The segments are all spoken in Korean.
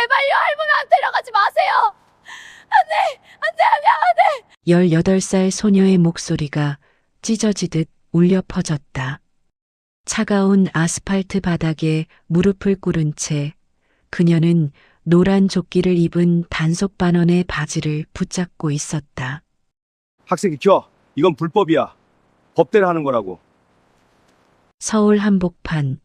제발요, 할머니한테 데려가지 마세요. 안 돼, 안 돼, 안 돼. 18살 소녀의 목소리가 찢어지듯 울려 퍼졌다. 차가운 아스팔트 바닥에 무릎을 꿇은 채 그녀는 노란 조끼를 입은 단속 반원의 바지를 붙잡고 있었다. 학생 비켜. 이건 불법이야. 법대로 하는 거라고. 서울 한복판,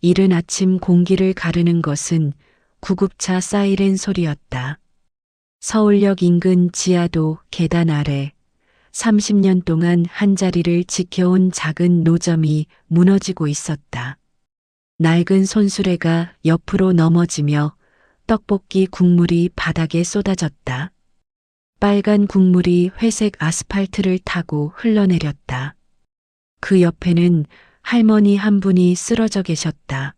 이른 아침 공기를 가르는 것은 구급차 사이렌 소리였다. 서울역 인근 지하도 계단 아래 30년 동안 한자리를 지켜온 작은 노점이 무너지고 있었다. 낡은 손수레가 옆으로 넘어지며 떡볶이 국물이 바닥에 쏟아졌다. 빨간 국물이 회색 아스팔트를 타고 흘러내렸다. 그 옆에는 할머니 한 분이 쓰러져 계셨다.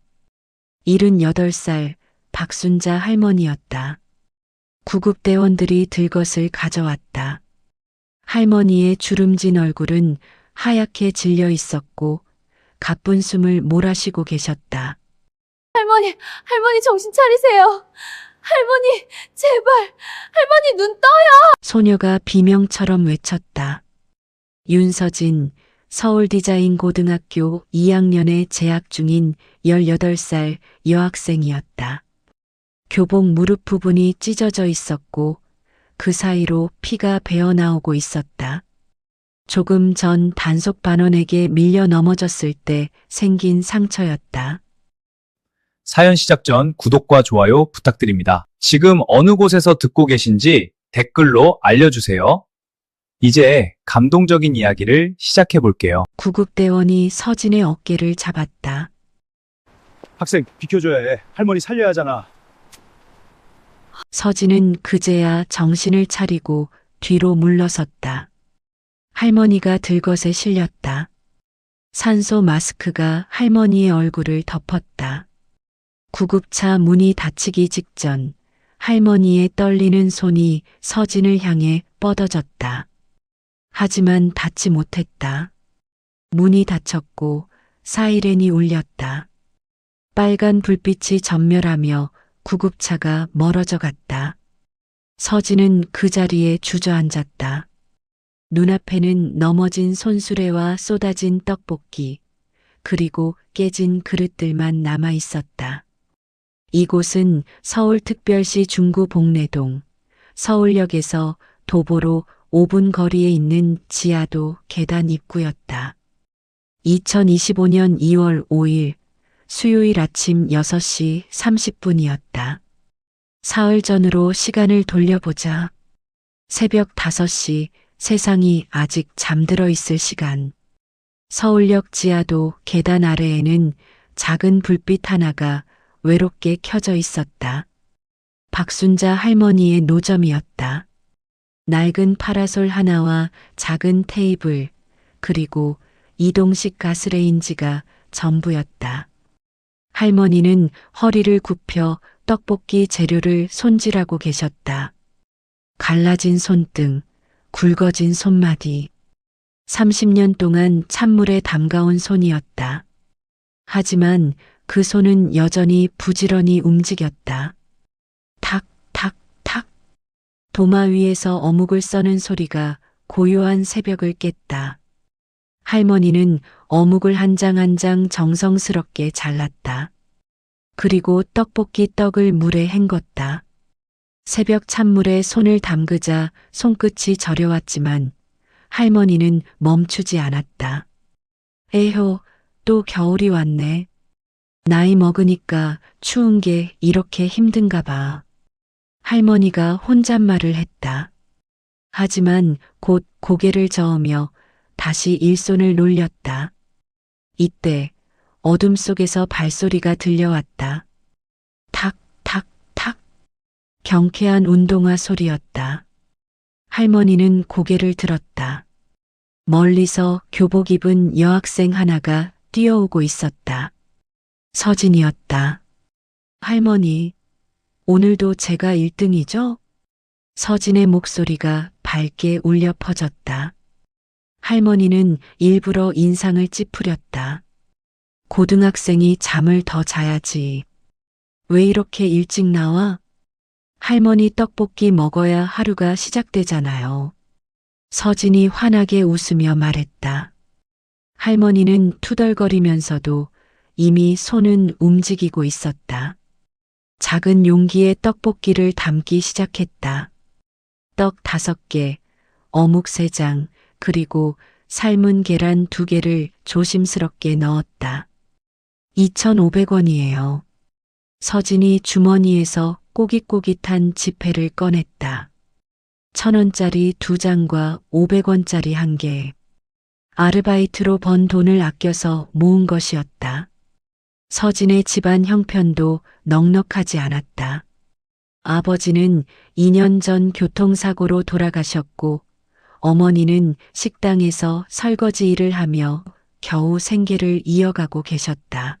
78살 박순자 할머니였다. 구급대원들이 들것을 가져왔다. 할머니의 주름진 얼굴은 하얗게 질려 있었고 가쁜 숨을 몰아쉬고 계셨다. 할머니 정신 차리세요. 할머니, 제발, 할머니 눈 떠요. 소녀가 비명처럼 외쳤다. 윤서진, 서울디자인고등학교 2학년에 재학 중인 18살 여학생이었다. 교복 무릎 부분이 찢어져 있었고 그 사이로 피가 배어나오고 있었다. 조금 전 단속 반원에게 밀려 넘어졌을 때 생긴 상처였다. 사연 시작 전 구독과 좋아요 부탁드립니다. 지금 어느 곳에서 듣고 계신지 댓글로 알려주세요. 이제 감동적인 이야기를 시작해 볼게요. 구급대원이 서진의 어깨를 잡았다. 학생 비켜줘야 해. 할머니 살려야 하잖아. 서진은 그제야 정신을 차리고 뒤로 물러섰다. 할머니가 들것에 실렸다. 산소 마스크가 할머니의 얼굴을 덮었다. 구급차 문이 닫히기 직전 할머니의 떨리는 손이 서진을 향해 뻗어졌다. 하지만 닿지 못했다. 문이 닫혔고 사이렌이 울렸다. 빨간 불빛이 전멸하며 구급차가 멀어져 갔다. 서진은 그 자리에 주저앉았다. 눈앞에는 넘어진 손수레와 쏟아진 떡볶이, 그리고 깨진 그릇들만 남아 있었다. 이곳은 서울특별시 중구 복례동, 서울역에서 도보로 5분 거리에 있는 지하도 계단 입구였다. 2025년 2월 5일 수요일 아침 6시 30분이었다. 사흘 전으로 시간을 돌려보자. 새벽 5시 세상이 아직 잠들어 있을 시간. 서울역 지하도 계단 아래에는 작은 불빛 하나가 외롭게 켜져 있었다. 박순자 할머니의 노점이었다. 낡은 파라솔 하나와 작은 테이블, 그리고 이동식 가스레인지가 전부였다. 할머니는 허리를 굽혀 떡볶이 재료를 손질하고 계셨다. 갈라진 손등, 굵어진 손마디. 30년 동안 찬물에 담가온 손이었다. 하지만 그 손은 여전히 부지런히 움직였다. 탁, 탁, 탁. 도마 위에서 어묵을 써는 소리가 고요한 새벽을 깼다. 할머니는 어묵을 한 장 한 장 정성스럽게 잘랐다. 그리고 떡볶이 떡을 물에 헹궜다. 새벽 찬물에 손을 담그자 손끝이 저려왔지만 할머니는 멈추지 않았다. 에효, 또 겨울이 왔네. 나이 먹으니까 추운 게 이렇게 힘든가 봐. 할머니가 혼잣말을 했다. 하지만 곧 고개를 저으며 다시 일손을 놀렸다. 이때 어둠 속에서 발소리가 들려왔다. 탁, 탁, 탁. 경쾌한 운동화 소리였다. 할머니는 고개를 들었다. 멀리서 교복 입은 여학생 하나가 뛰어오고 있었다. 서진이었다. 할머니, 오늘도 제가 1등이죠? 서진의 목소리가 밝게 울려 퍼졌다. 할머니는 일부러 인상을 찌푸렸다. 고등학생이 잠을 더 자야지. 왜 이렇게 일찍 나와? 할머니 떡볶이 먹어야 하루가 시작되잖아요. 서진이 환하게 웃으며 말했다. 할머니는 투덜거리면서도 이미 손은 움직이고 있었다. 작은 용기에 떡볶이를 담기 시작했다. 떡 5개, 어묵 3장, 그리고 삶은 계란 2개를 조심스럽게 넣었다. 2,500원이에요. 서진이 주머니에서 꼬깃꼬깃한 지폐를 꺼냈다. 1,000원짜리 2장과 500원짜리 1개. 아르바이트로 번 돈을 아껴서 모은 것이었다. 서진의 집안 형편도 넉넉하지 않았다. 아버지는 2년 전 교통사고로 돌아가셨고, 어머니는 식당에서 설거지 일을 하며 겨우 생계를 이어가고 계셨다.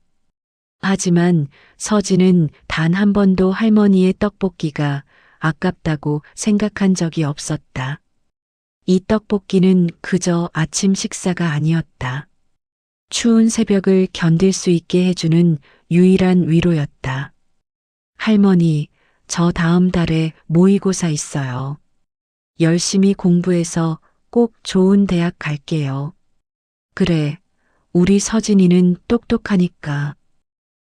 하지만 서진은 단 한 번도 할머니의 떡볶이가 아깝다고 생각한 적이 없었다. 이 떡볶이는 그저 아침 식사가 아니었다. 추운 새벽을 견딜 수 있게 해주는 유일한 위로였다. 할머니, 저 다음 달에 모의고사 있어요. 열심히 공부해서 꼭 좋은 대학 갈게요. 그래, 우리 서진이는 똑똑하니까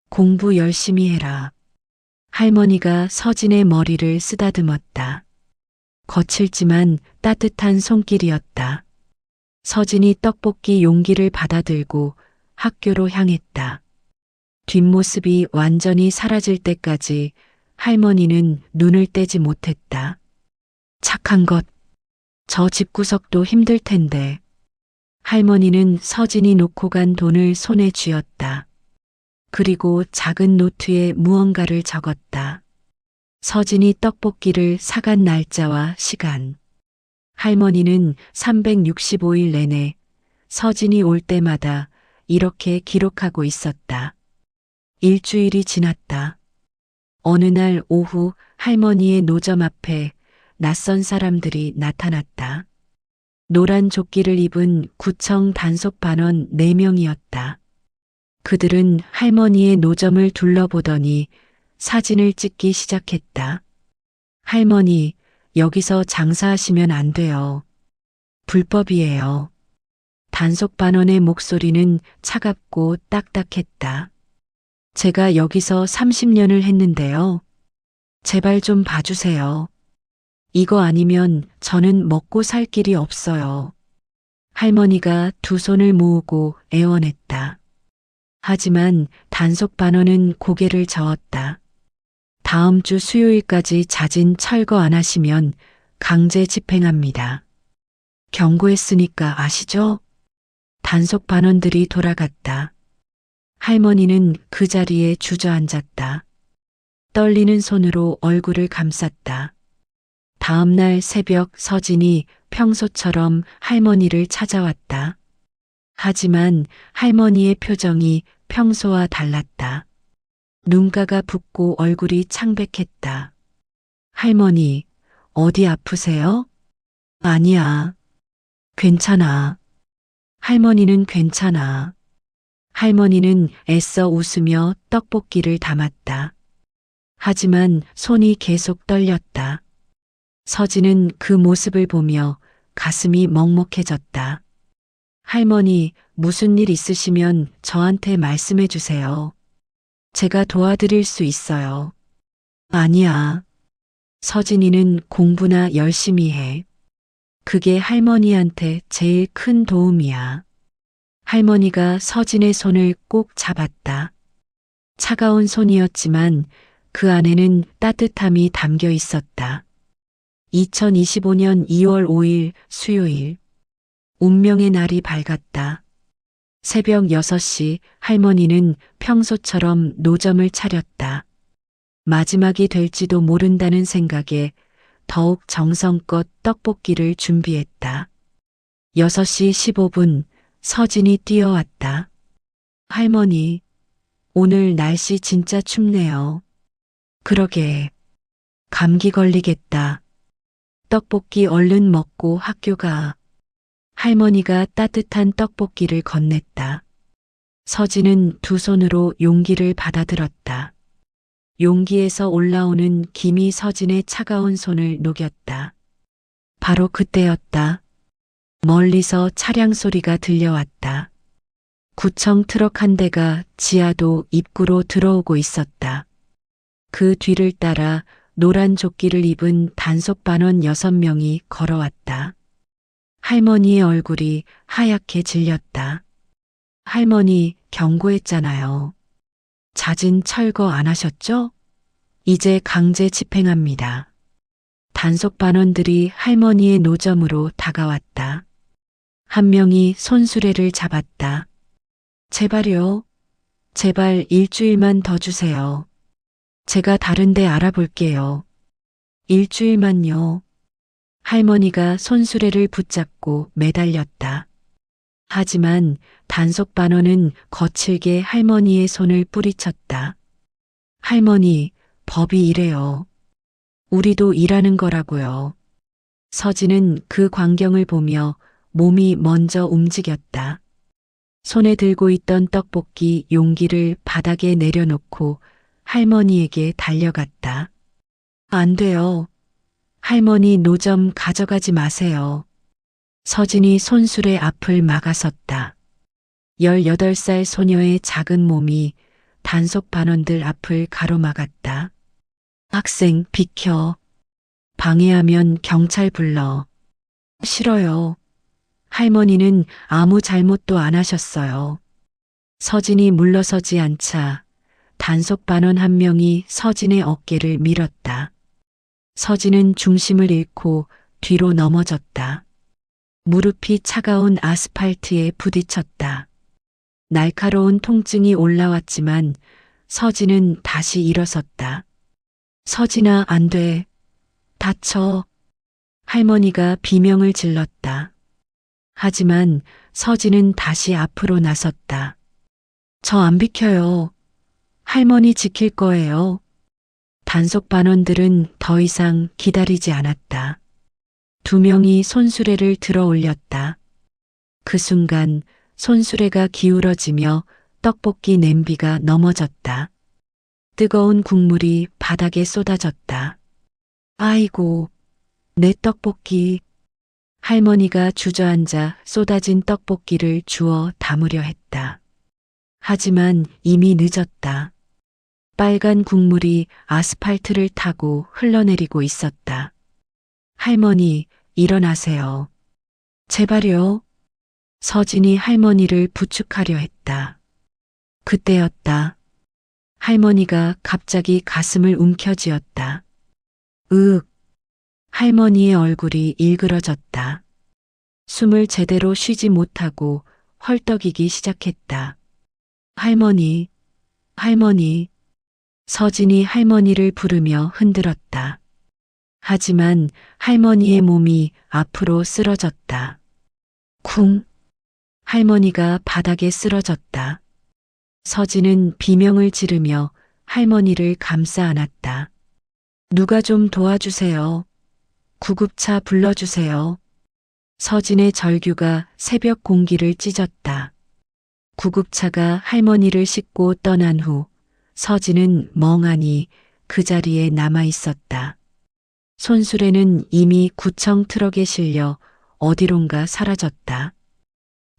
공부 열심히 해라. 할머니가 서진의 머리를 쓰다듬었다. 거칠지만 따뜻한 손길이었다. 서진이 떡볶이 용기를 받아들고 학교로 향했다. 뒷모습이 완전히 사라질 때까지 할머니는 눈을 떼지 못했다. 착한 것, 저 집구석도 힘들 텐데. 할머니는 서진이 놓고 간 돈을 손에 쥐었다. 그리고 작은 노트에 무언가를 적었다. 서진이 떡볶이를 사간 날짜와 시간. 할머니는 365일 내내 서진이 올 때마다 이렇게 기록하고 있었다. 일주일이 지났다. 어느 날 오후 할머니의 노점 앞에 낯선 사람들이 나타났다. 노란 조끼를 입은 구청 단속반원 4명이었다. 그들은 할머니의 노점을 둘러보더니 사진을 찍기 시작했다. 할머니, 여기서 장사하시면 안 돼요. 불법이에요. 단속반원의 목소리는 차갑고 딱딱했다. 제가 여기서 30년을 했는데요. 제발 좀 봐주세요. 이거 아니면 저는 먹고 살 길이 없어요. 할머니가 두 손을 모으고 애원했다. 하지만 단속반원은 고개를 저었다. 다음 주 수요일까지 자진 철거 안 하시면 강제 집행합니다. 경고했으니까 아시죠? 단속반원들이 돌아갔다. 할머니는 그 자리에 주저앉았다. 떨리는 손으로 얼굴을 감쌌다. 다음 날 새벽 서진이 평소처럼 할머니를 찾아왔다. 하지만 할머니의 표정이 평소와 달랐다. 눈가가 붓고 얼굴이 창백했다. 할머니, 어디 아프세요? 아니야. 괜찮아. 할머니는 괜찮아. 할머니는 애써 웃으며 떡볶이를 담았다. 하지만 손이 계속 떨렸다. 서진은 그 모습을 보며 가슴이 먹먹해졌다. 할머니, 무슨 일 있으시면 저한테 말씀해 주세요. 제가 도와드릴 수 있어요. 아니야. 서진이는 공부나 열심히 해. 그게 할머니한테 제일 큰 도움이야. 할머니가 서진의 손을 꼭 잡았다. 차가운 손이었지만 그 안에는 따뜻함이 담겨 있었다. 2025년 2월 5일 수요일. 운명의 날이 밝았다. 새벽 6시 할머니는 평소처럼 노점을 차렸다. 마지막이 될지도 모른다는 생각에 더욱 정성껏 떡볶이를 준비했다. 6시 15분 서진이 뛰어왔다. 할머니, 오늘 날씨 진짜 춥네요. 그러게. 감기 걸리겠다. 떡볶이 얼른 먹고 학교 가. 할머니가 따뜻한 떡볶이를 건넸다. 서진은 두 손으로 용기를 받아들었다. 용기에서 올라오는 김이 서진의 차가운 손을 녹였다. 바로 그때였다. 멀리서 차량 소리가 들려왔다. 구청 트럭 한 대가 지하도 입구로 들어오고 있었다. 그 뒤를 따라 노란 조끼를 입은 단속반원 6명이 걸어왔다. 할머니의 얼굴이 하얗게 질렸다. 할머니 경고했잖아요. 자진 철거 안 하셨죠? 이제 강제 집행합니다. 단속반원들이 할머니의 노점으로 다가왔다. 한 명이 손수레를 잡았다. 제발요. 제발 일주일만 더 주세요. 제가 다른 데 알아볼게요. 일주일만요. 할머니가 손수레를 붙잡고 매달렸다. 하지만 단속반원은 거칠게 할머니의 손을 뿌리쳤다. 할머니, 법이 이래요. 우리도 일하는 거라고요. 서진은 그 광경을 보며 몸이 먼저 움직였다. 손에 들고 있던 떡볶이 용기를 바닥에 내려놓고 할머니에게 달려갔다. 안 돼요. 할머니 노점 가져가지 마세요. 서진이 손수레 앞을 막아섰다. 18살 소녀의 작은 몸이 단속반원들 앞을 가로막았다. 학생 비켜. 방해하면 경찰 불러. 싫어요. 할머니는 아무 잘못도 안 하셨어요. 서진이 물러서지 않자 단속반원 한 명이 서진의 어깨를 밀었다. 서진은 중심을 잃고 뒤로 넘어졌다. 무릎이 차가운 아스팔트에 부딪혔다. 날카로운 통증이 올라왔지만 서진은 다시 일어섰다. 서진아, 안 돼. 다쳐. 할머니가 비명을 질렀다. 하지만 서진은 다시 앞으로 나섰다. 저 안 비켜요. 할머니 지킬 거예요. 단속반원들은 더 이상 기다리지 않았다. 2명이 손수레를 들어 올렸다. 그 순간 손수레가 기울어지며 떡볶이 냄비가 넘어졌다. 뜨거운 국물이 바닥에 쏟아졌다. 아이고, 내 떡볶이. 할머니가 주저앉아 쏟아진 떡볶이를 주워 담으려 했다. 하지만 이미 늦었다. 빨간 국물이 아스팔트를 타고 흘러내리고 있었다. 할머니, 일어나세요. 제발요. 서진이 할머니를 부축하려 했다. 그때였다. 할머니가 갑자기 가슴을 움켜쥐었다. 으윽. 할머니의 얼굴이 일그러졌다. 숨을 제대로 쉬지 못하고 헐떡이기 시작했다. 할머니, 할머니. 서진이 할머니를 부르며 흔들었다. 하지만 할머니의 몸이 앞으로 쓰러졌다. 쿵. 할머니가 바닥에 쓰러졌다. 서진은 비명을 지르며 할머니를 감싸 안았다. 누가 좀 도와주세요. 구급차 불러주세요. 서진의 절규가 새벽 공기를 찢었다. 구급차가 할머니를 싣고 떠난 후 서진은 멍하니 그 자리에 남아 있었다. 손수레는 이미 구청 트럭에 실려 어디론가 사라졌다.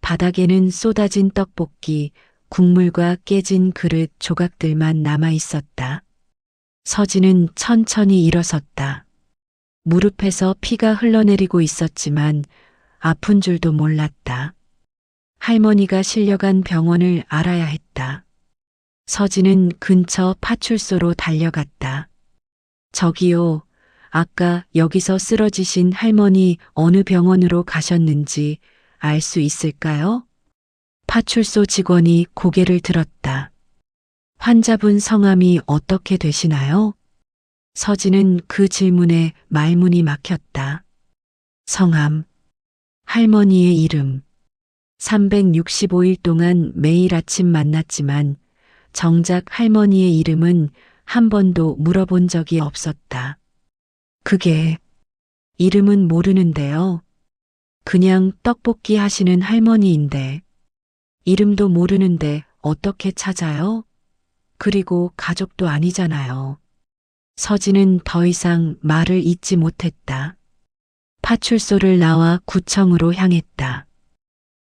바닥에는 쏟아진 떡볶이, 국물과 깨진 그릇 조각들만 남아 있었다. 서진은 천천히 일어섰다. 무릎에서 피가 흘러내리고 있었지만 아픈 줄도 몰랐다. 할머니가 실려간 병원을 알아야 했다. 서진은 근처 파출소로 달려갔다. 저기요, 아까 여기서 쓰러지신 할머니 어느 병원으로 가셨는지 알 수 있을까요? 파출소 직원이 고개를 들었다. 환자분 성함이 어떻게 되시나요? 서진은 그 질문에 말문이 막혔다. 성함, 할머니의 이름. 365일 동안 매일 아침 만났지만 정작 할머니의 이름은 한 번도 물어본 적이 없었다. 그게 이름은 모르는데요. 그냥 떡볶이 하시는 할머니인데 이름도 모르는데 어떻게 찾아요? 그리고 가족도 아니잖아요. 서진은 더 이상 말을 잇지 못했다. 파출소를 나와 구청으로 향했다.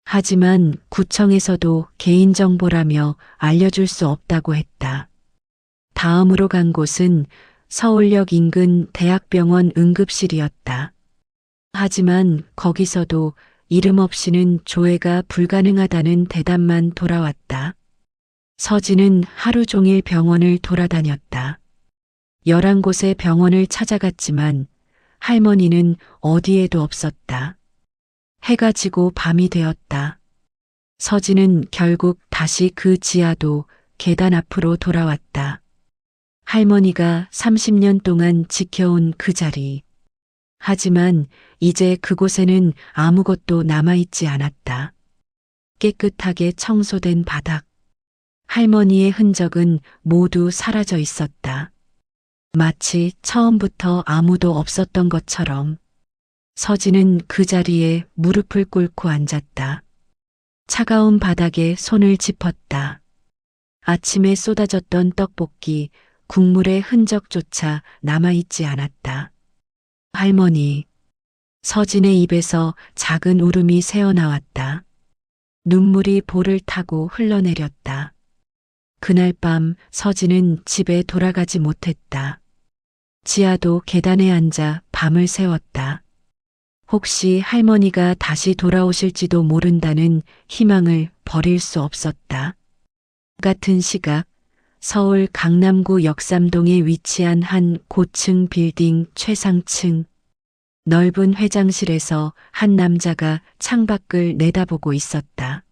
하지만 구청에서도 개인정보라며 알려줄 수 없다고 했다. 다음으로 간 곳은 서울역 인근 대학병원 응급실이었다. 하지만 거기서도 이름 없이는 조회가 불가능하다는 대답만 돌아왔다. 서진은 하루 종일 병원을 돌아다녔다. 11곳의 병원을 찾아갔지만 할머니는 어디에도 없었다. 해가 지고 밤이 되었다. 서진은 결국 다시 그 지하도 계단 앞으로 돌아왔다. 할머니가 30년 동안 지켜온 그 자리. 하지만 이제 그곳에는 아무것도 남아있지 않았다. 깨끗하게 청소된 바닥. 할머니의 흔적은 모두 사라져 있었다. 마치 처음부터 아무도 없었던 것처럼. 서진은 그 자리에 무릎을 꿇고 앉았다. 차가운 바닥에 손을 짚었다. 아침에 쏟아졌던 떡볶이, 국물의 흔적조차 남아있지 않았다. 할머니. 서진의 입에서 작은 울음이 새어나왔다. 눈물이 볼을 타고 흘러내렸다. 그날 밤 서진은 집에 돌아가지 못했다. 지하도 계단에 앉아 밤을 새웠다. 혹시 할머니가 다시 돌아오실지도 모른다는 희망을 버릴 수 없었다. 같은 시각 서울 강남구 역삼동에 위치한 한 고층 빌딩 최상층. 넓은 회장실에서 한 남자가 창밖을 내다보고 있었다.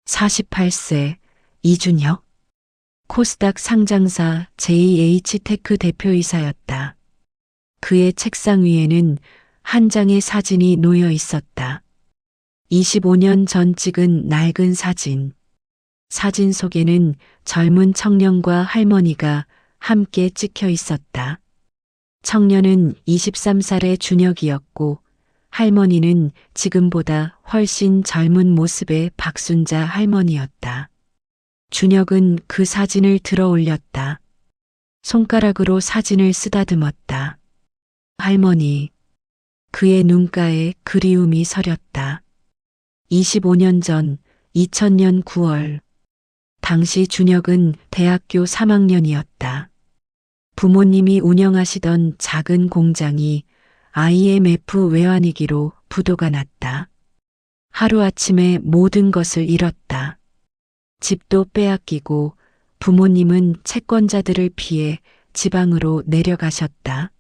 48세 이준혁. 코스닥 상장사 JH테크 대표이사였다. 그의 책상 위에는 한 장의 사진이 놓여 있었다. 25년 전 찍은 낡은 사진. 사진 속에는 젊은 청년과 할머니가 함께 찍혀 있었다. 청년은 23살의 준혁이었고 할머니는 지금보다 훨씬 젊은 모습의 박순자 할머니였다. 준혁은 그 사진을 들어 올렸다. 손가락으로 사진을 쓰다듬었다. 할머니. 그의 눈가에 그리움이 서렸다. 25년 전 2000년 9월. 당시 준혁은 대학교 3학년이었다. 부모님이 운영하시던 작은 공장이 IMF 외환위기로 부도가 났다. 하루아침에 모든 것을 잃었다. 집도 빼앗기고 부모님은 채권자들을 피해 지방으로 내려가셨다.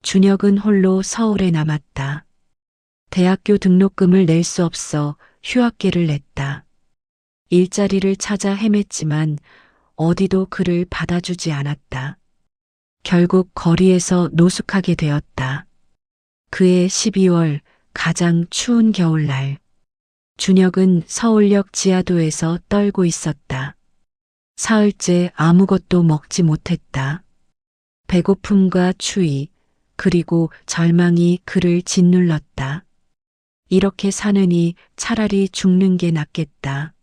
준혁은 홀로 서울에 남았다. 대학교 등록금을 낼 수 없어 휴학계를 냈다. 일자리를 찾아 헤맸지만 어디도 그를 받아주지 않았다. 결국 거리에서 노숙하게 되었다. 그해 12월 가장 추운 겨울날. 준혁은 서울역 지하도에서 떨고 있었다. 사흘째 아무것도 먹지 못했다. 배고픔과 추위, 그리고 절망이 그를 짓눌렀다. 이렇게 사느니 차라리 죽는 게 낫겠다.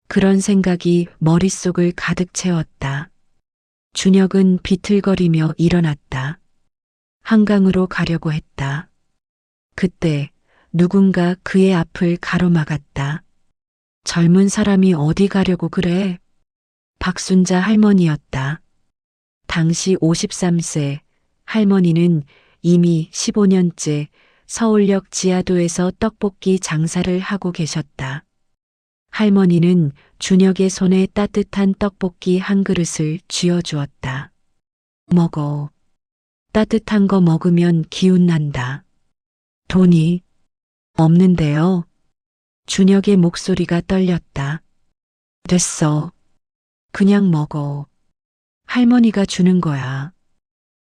그런 생각이 머릿속을 가득 채웠다. 준혁은 비틀거리며 일어났다. 한강으로 가려고 했다. 그때 누군가 그의 앞을 가로막았다. 젊은 사람이 어디 가려고 그래? 박순자 할머니였다. 당시 53세, 할머니는 이미 15년째 서울역 지하도에서 떡볶이 장사를 하고 계셨다. 할머니는 준혁의 손에 따뜻한 떡볶이 한 그릇을 쥐어주었다. 먹어. 따뜻한 거 먹으면 기운 난다. 돈이 없는데요. 준혁의 목소리가 떨렸다. 됐어. 그냥 먹어. 할머니가 주는 거야.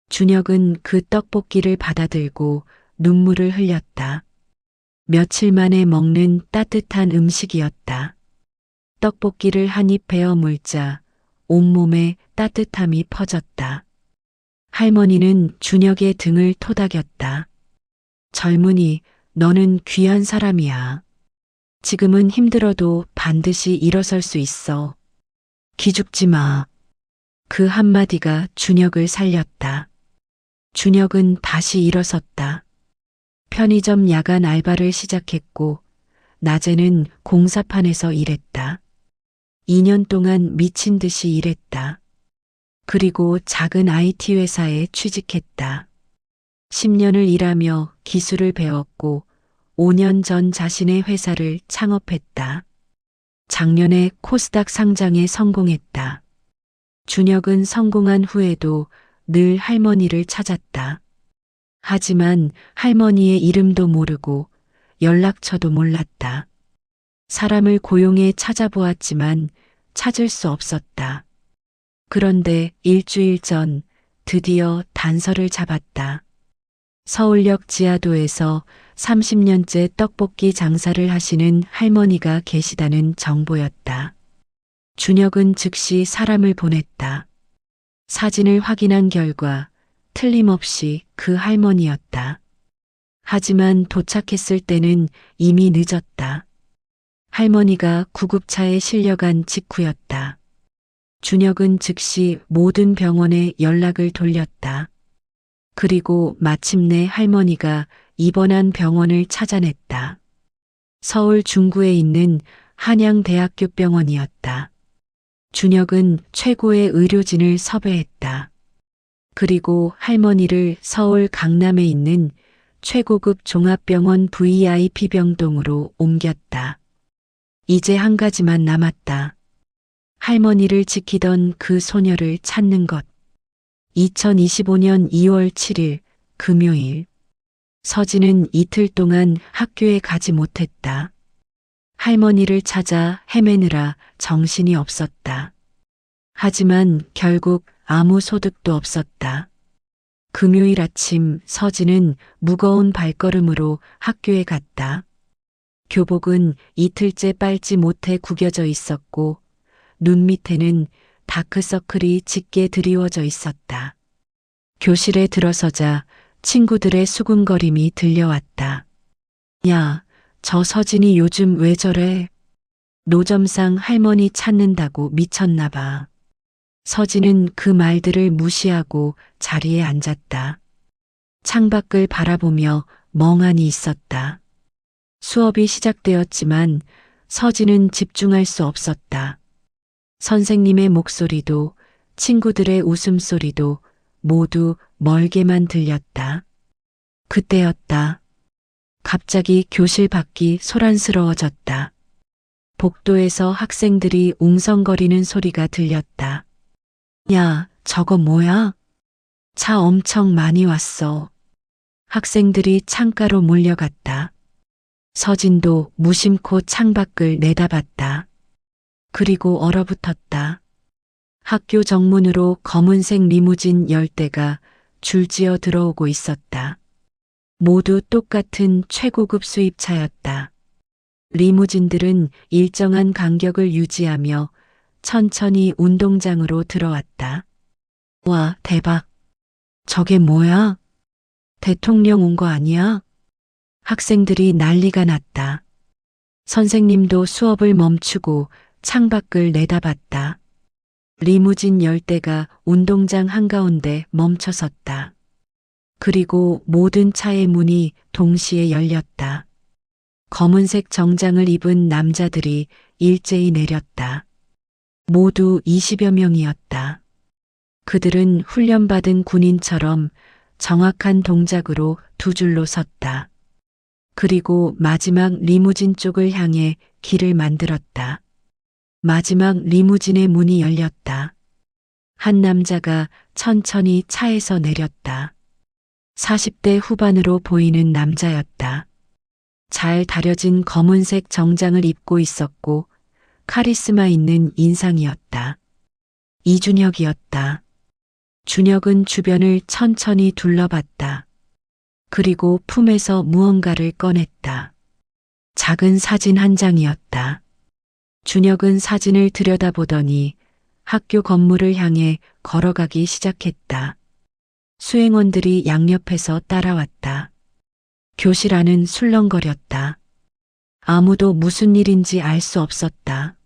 준혁은 그 떡볶이를 받아들고 눈물을 흘렸다. 며칠 만에 먹는 따뜻한 음식이었다. 떡볶이를 한 입 베어 물자 온몸에 따뜻함이 퍼졌다. 할머니는 준혁의 등을 토닥였다. 젊은이, 너는 귀한 사람이야. 지금은 힘들어도 반드시 일어설 수 있어. 기죽지 마. 그 한마디가 준혁을 살렸다. 준혁은 다시 일어섰다. 편의점 야간 알바를 시작했고, 낮에는 공사판에서 일했다. 2년 동안 미친 듯이 일했다. 그리고 작은 IT 회사에 취직했다. 10년을 일하며 기술을 배웠고 5년 전 자신의 회사를 창업했다. 작년에 코스닥 상장에 성공했다. 준혁은 성공한 후에도 늘 할머니를 찾았다. 하지만 할머니의 이름도 모르고 연락처도 몰랐다. 사람을 고용해 찾아보았지만 찾을 수 없었다. 그런데 일주일 전 드디어 단서를 잡았다. 서울역 지하도에서 30년째 떡볶이 장사를 하시는 할머니가 계시다는 정보였다. 준혁은 즉시 사람을 보냈다. 사진을 확인한 결과 틀림없이 그 할머니였다. 하지만 도착했을 때는 이미 늦었다. 할머니가 구급차에 실려간 직후였다. 준혁은 즉시 모든 병원에 연락을 돌렸다. 그리고 마침내 할머니가 입원한 병원을 찾아냈다. 서울 중구에 있는 한양대학교 병원이었다. 준혁은 최고의 의료진을 섭외했다. 그리고 할머니를 서울 강남에 있는 최고급 종합병원 VIP 병동으로 옮겼다. 이제 한 가지만 남았다. 할머니를 지키던 그 소녀를 찾는 것. 2025년 2월 7일 금요일. 서진은 이틀 동안 학교에 가지 못했다. 할머니를 찾아 헤매느라 정신이 없었다. 하지만 결국 아무 소득도 없었다. 금요일 아침 서진은 무거운 발걸음으로 학교에 갔다. 교복은 이틀째 빨지 못해 구겨져 있었고 눈 밑에는 다크서클이 짙게 드리워져 있었다. 교실에 들어서자 친구들의 수군거림이 들려왔다. 야, 저 서진이 요즘 왜 저래? 노점상 할머니 찾는다고 미쳤나 봐. 서진은 그 말들을 무시하고 자리에 앉았다. 창밖을 바라보며 멍하니 있었다. 수업이 시작되었지만 서진은 집중할 수 없었다. 선생님의 목소리도 친구들의 웃음소리도 모두 멀게만 들렸다. 그때였다. 갑자기 교실 밖이 소란스러워졌다. 복도에서 학생들이 웅성거리는 소리가 들렸다. 야, 저거 뭐야? 차 엄청 많이 왔어. 학생들이 창가로 몰려갔다. 서진도 무심코 창밖을 내다봤다. 그리고 얼어붙었다. 학교 정문으로 검은색 리무진 10대가 줄지어 들어오고 있었다. 모두 똑같은 최고급 수입차였다. 리무진들은 일정한 간격을 유지하며 천천히 운동장으로 들어왔다. 와, 대박. 저게 뭐야? 대통령 온 거 아니야? 학생들이 난리가 났다. 선생님도 수업을 멈추고 창밖을 내다봤다. 리무진 10대가 운동장 한가운데 멈춰섰다. 그리고 모든 차의 문이 동시에 열렸다. 검은색 정장을 입은 남자들이 일제히 내렸다. 모두 20여 명이었다. 그들은 훈련받은 군인처럼 정확한 동작으로 두 줄로 섰다. 그리고 마지막 리무진 쪽을 향해 길을 만들었다. 마지막 리무진의 문이 열렸다. 한 남자가 천천히 차에서 내렸다. 40대 후반으로 보이는 남자였다. 잘 다려진 검은색 정장을 입고 있었고 카리스마 있는 인상이었다. 이준혁이었다. 준혁은 주변을 천천히 둘러봤다. 그리고 품에서 무언가를 꺼냈다. 작은 사진 한 장이었다. 준혁은 사진을 들여다보더니 학교 건물을 향해 걸어가기 시작했다. 수행원들이 양옆에서 따라왔다. 교실 안은 술렁거렸다. 아무도 무슨 일인지 알 수 없었다.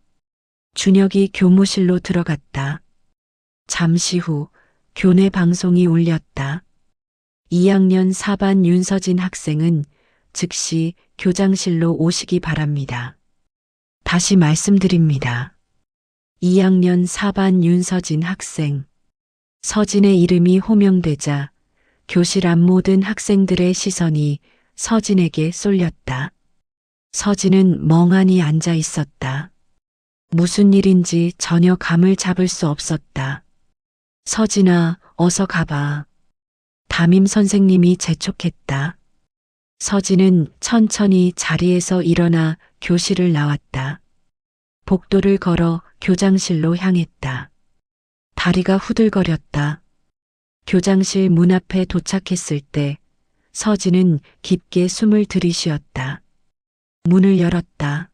준혁이 교무실로 들어갔다. 잠시 후 교내 방송이 울렸다. 2학년 4반 윤서진 학생은 즉시 교장실로 오시기 바랍니다. 다시 말씀드립니다. 2학년 4반 윤서진 학생. 서진의 이름이 호명되자 교실 앞 모든 학생들의 시선이 서진에게 쏠렸다. 서진은 멍하니 앉아 있었다. 무슨 일인지 전혀 감을 잡을 수 없었다. 서진아, 어서 가봐. 담임 선생님이 재촉했다. 서진은 천천히 자리에서 일어나 교실을 나왔다. 복도를 걸어 교장실로 향했다. 다리가 후들거렸다. 교장실 문 앞에 도착했을 때 서진은 깊게 숨을 들이쉬었다. 문을 열었다.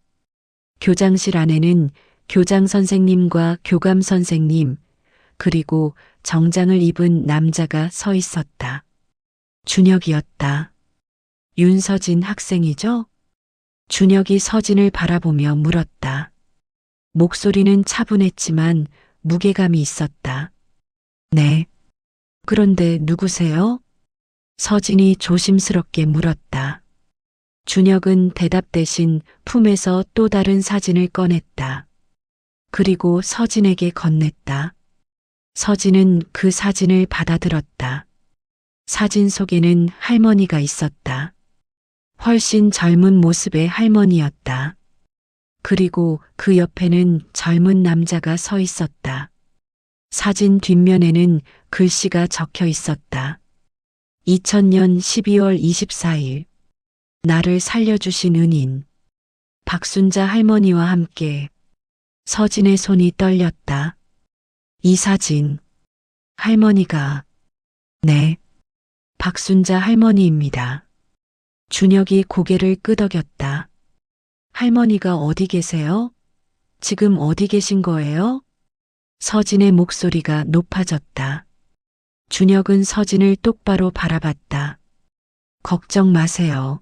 교장실 안에는 교장 선생님과 교감 선생님, 그리고 정장을 입은 남자가 서 있었다. 준혁이었다. 윤서진 학생이죠? 준혁이 서진을 바라보며 물었다. 목소리는 차분했지만 무게감이 있었다. 네. 그런데 누구세요? 서진이 조심스럽게 물었다. 준혁은 대답 대신 품에서 또 다른 사진을 꺼냈다. 그리고 서진에게 건넸다. 서진은 그 사진을 받아들었다. 사진 속에는 할머니가 있었다. 훨씬 젊은 모습의 할머니였다. 그리고 그 옆에는 젊은 남자가 서 있었다. 사진 뒷면에는 글씨가 적혀 있었다. 2000년 12월 24일. 나를 살려주신 은인. 박순자 할머니와 함께. 서진의 손이 떨렸다. 이 사진. 할머니가. 네. 박순자 할머니입니다. 준혁이 고개를 끄덕였다. 할머니가 어디 계세요? 지금 어디 계신 거예요? 서진의 목소리가 높아졌다. 준혁은 서진을 똑바로 바라봤다. 걱정 마세요.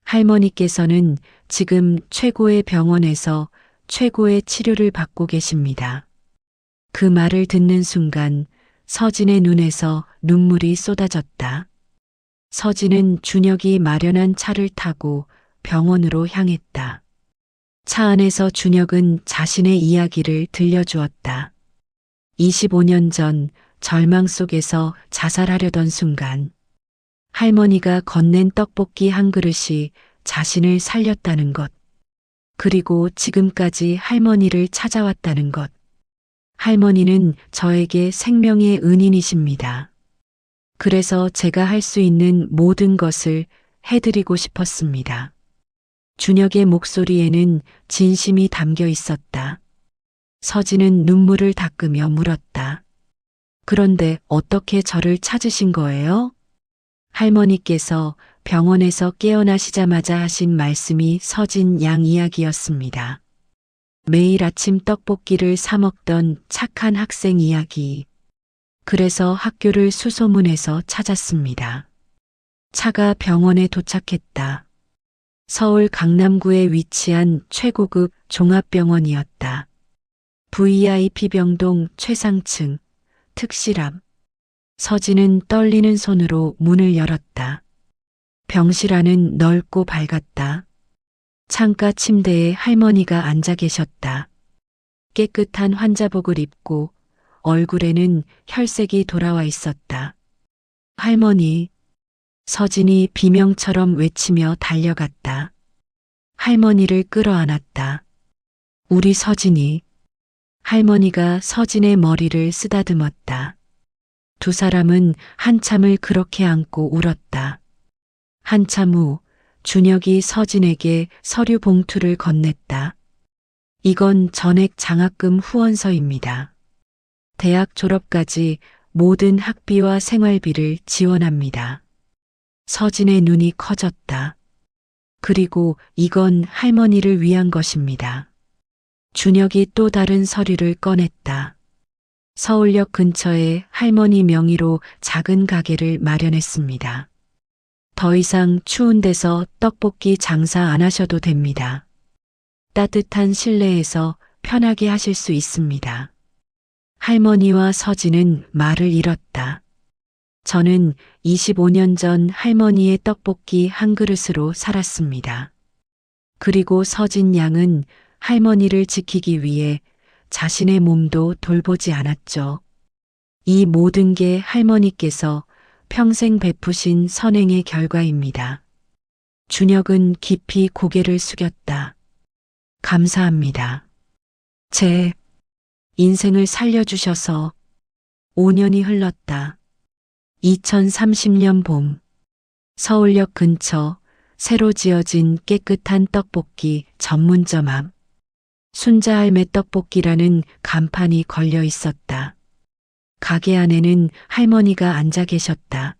할머니께서는 지금 최고의 병원에서 최고의 치료를 받고 계십니다. 그 말을 듣는 순간 서진의 눈에서 눈물이 쏟아졌다. 서진은 준혁이 마련한 차를 타고 병원으로 향했다. 차 안에서 준혁은 자신의 이야기를 들려주었다. 25년 전 절망 속에서 자살하려던 순간 할머니가 건넨 떡볶이 한 그릇이 자신을 살렸다는 것. 그리고 지금까지 할머니를 찾아왔다는 것. 할머니는 저에게 생명의 은인이십니다. 그래서 제가 할 수 있는 모든 것을 해드리고 싶었습니다. 준혁의 목소리에는 진심이 담겨 있었다. 서진은 눈물을 닦으며 물었다. 그런데 어떻게 저를 찾으신 거예요? 할머니께서 병원에서 깨어나시자마자 하신 말씀이 서진 양 이야기였습니다. 매일 아침 떡볶이를 사 먹던 착한 학생 이야기. 그래서 학교를 수소문해서 찾았습니다. 차가 병원에 도착했다. 서울 강남구에 위치한 최고급 종합병원이었다. VIP 병동 최상층, 특실암. 서진은 떨리는 손으로 문을 열었다. 병실 안은 넓고 밝았다. 창가 침대에 할머니가 앉아 계셨다. 깨끗한 환자복을 입고 얼굴에는 혈색이 돌아와 있었다. 할머니. 서진이 비명처럼 외치며 달려갔다. 할머니를 끌어안았다. 우리 서진이. 할머니가 서진의 머리를 쓰다듬었다. 두 사람은 한참을 그렇게 안고 울었다. 한참 후 준혁이 서진에게 서류 봉투를 건넸다. 이건 전액 장학금 후원서입니다. 대학 졸업까지 모든 학비와 생활비를 지원합니다. 서진의 눈이 커졌다. 그리고 이건 할머니를 위한 것입니다. 준혁이 또 다른 서류를 꺼냈다. 서울역 근처에 할머니 명의로 작은 가게를 마련했습니다. 더 이상 추운 데서 떡볶이 장사 안 하셔도 됩니다. 따뜻한 실내에서 편하게 하실 수 있습니다. 할머니와 서진은 말을 잃었다. 저는 25년 전 할머니의 떡볶이 한 그릇으로 살았습니다. 그리고 서진 양은 할머니를 지키기 위해 자신의 몸도 돌보지 않았죠. 이 모든 게 할머니께서 평생 베푸신 선행의 결과입니다. 준혁은 깊이 고개를 숙였다. 감사합니다. 제 인생을 살려주셔서 5년이 흘렀다. 2030년 봄, 서울역 근처 새로 지어진 깨끗한 떡볶이 전문점 앞, 순자할매 떡볶이라는 간판이 걸려 있었다. 가게 안에는 할머니가 앉아 계셨다.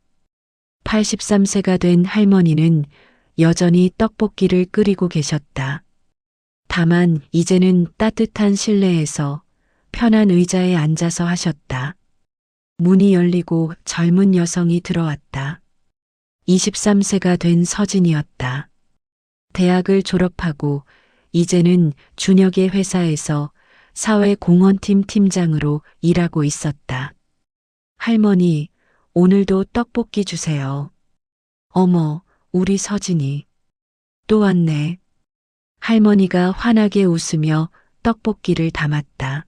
83세가 된 할머니는 여전히 떡볶이를 끓이고 계셨다. 다만 이제는 따뜻한 실내에서 편한 의자에 앉아서 하셨다. 문이 열리고 젊은 여성이 들어왔다. 23세가 된 서진이었다. 대학을 졸업하고 이제는 준혁의 회사에서 사회공헌팀 팀장으로 일하고 있었다. 할머니, 오늘도 떡볶이 주세요. 어머, 우리 서진이 또 왔네. 할머니가 환하게 웃으며 떡볶이를 담았다.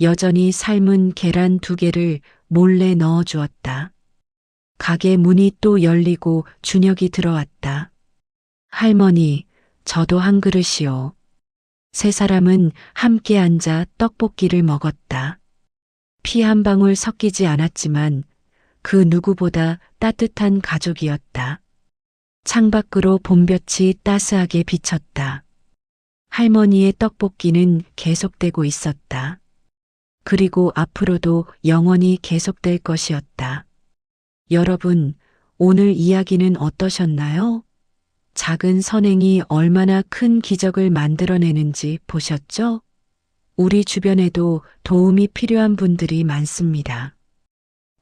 여전히 삶은 계란 2개를 몰래 넣어 주었다. 가게 문이 또 열리고 준혁이 들어왔다. 할머니, 저도 한 그릇이요. 세 사람은 함께 앉아 떡볶이를 먹었다. 피 한 방울 섞이지 않았지만 그 누구보다 따뜻한 가족이었다. 창밖으로 봄볕이 따스하게 비쳤다. 할머니의 떡볶이는 계속되고 있었다. 그리고 앞으로도 영원히 계속될 것이었다. 여러분, 오늘 이야기는 어떠셨나요? 작은 선행이 얼마나 큰 기적을 만들어내는지 보셨죠? 우리 주변에도 도움이 필요한 분들이 많습니다.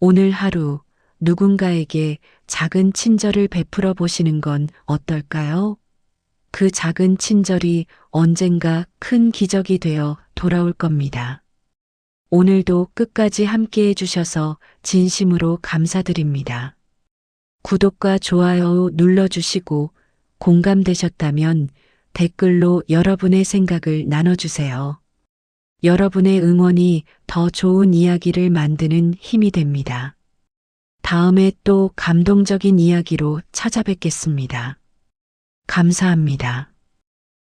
오늘 하루 누군가에게 작은 친절을 베풀어 보시는 건 어떨까요? 그 작은 친절이 언젠가 큰 기적이 되어 돌아올 겁니다. 오늘도 끝까지 함께 해주셔서 진심으로 감사드립니다. 구독과 좋아요 눌러주시고 공감되셨다면 댓글로 여러분의 생각을 나눠주세요. 여러분의 응원이 더 좋은 이야기를 만드는 힘이 됩니다. 다음에 또 감동적인 이야기로 찾아뵙겠습니다. 감사합니다.